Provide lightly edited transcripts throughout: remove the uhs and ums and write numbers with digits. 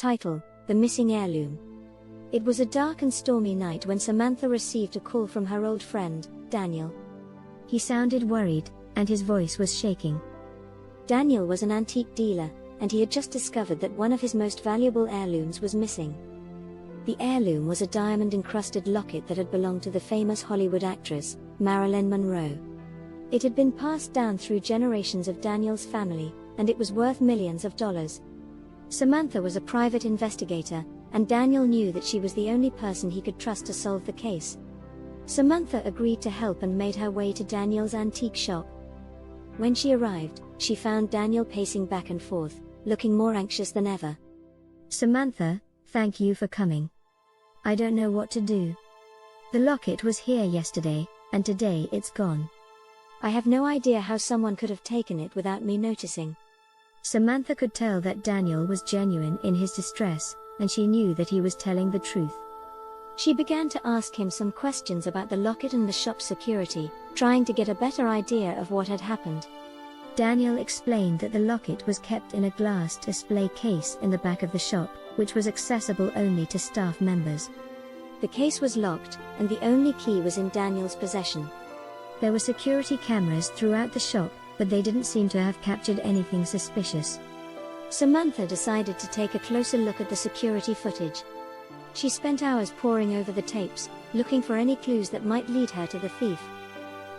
Title: The Missing Heirloom. It was a dark and stormy night when Samantha received a call from her old friend, Daniel. He sounded worried, and his voice was shaking. Daniel was an antique dealer, and he had just discovered that one of his most valuable heirlooms was missing. The heirloom was a diamond-encrusted locket that had belonged to the famous Hollywood actress, Marilyn Monroe. It had been passed down through generations of Daniel's family, and it was worth millions of dollars. Samantha was a private investigator, and Daniel knew that she was the only person he could trust to solve the case. Samantha agreed to help and made her way to Daniel's antique shop. When she arrived, she found Daniel pacing back and forth, looking more anxious than ever. "Samantha, thank you for coming. I don't know what to do. The locket was here yesterday, and today it's gone. I have no idea how someone could have taken it without me noticing." Samantha could tell that Daniel was genuine in his distress, and she knew that he was telling the truth. She began to ask him some questions about the locket and the shop's security, trying to get a better idea of what had happened. Daniel explained that the locket was kept in a glass display case in the back of the shop, which was accessible only to staff members. The case was locked, and the only key was in Daniel's possession. There were security cameras throughout the shop, but they didn't seem to have captured anything suspicious. Samantha decided to take a closer look at the security footage. She spent hours poring over the tapes, looking for any clues that might lead her to the thief.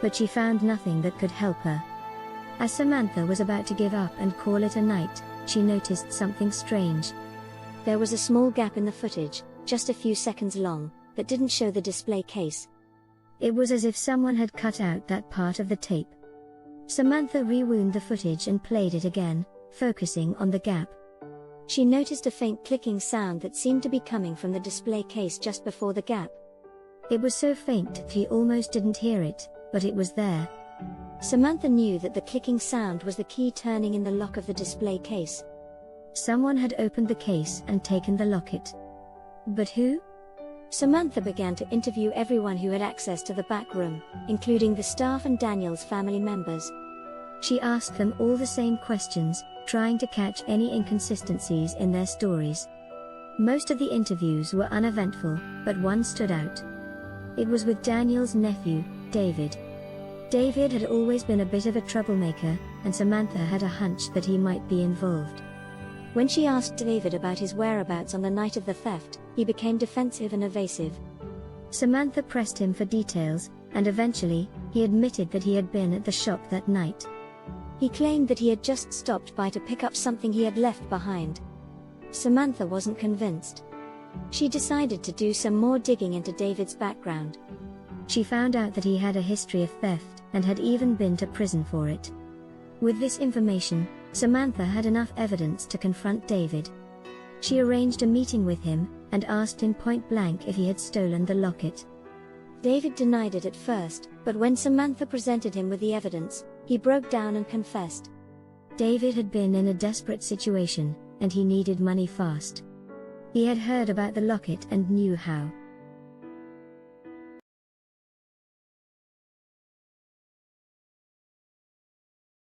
But she found nothing that could help her. As Samantha was about to give up and call it a night, she noticed something strange. There was a small gap in the footage, just a few seconds long, that didn't show the display case. It was as if someone had cut out that part of the tape. Samantha rewound the footage and played it again, focusing on the gap. She noticed a faint clicking sound that seemed to be coming from the display case just before the gap. It was so faint that she almost didn't hear it, but it was there. Samantha knew that the clicking sound was the key turning in the lock of the display case. Someone had opened the case and taken the locket. But who? Samantha began to interview everyone who had access to the back room, including the staff and Daniel's family members. She asked them all the same questions, trying to catch any inconsistencies in their stories. Most of the interviews were uneventful, but one stood out. It was with Daniel's nephew, David. David had always been a bit of a troublemaker, and Samantha had a hunch that he might be involved. When she asked David about his whereabouts on the night of the theft, he became defensive and evasive. Samantha pressed him for details, and eventually, he admitted that he had been at the shop that night. He claimed that he had just stopped by to pick up something he had left behind. Samantha wasn't convinced. She decided to do some more digging into David's background. She found out that he had a history of theft, and had even been to prison for it. With this information, Samantha had enough evidence to confront David. She arranged a meeting with him, and asked him point blank if he had stolen the locket. David denied it at first, but when Samantha presented him with the evidence, he broke down and confessed. David had been in a desperate situation, and he needed money fast. He had heard about the locket and knew how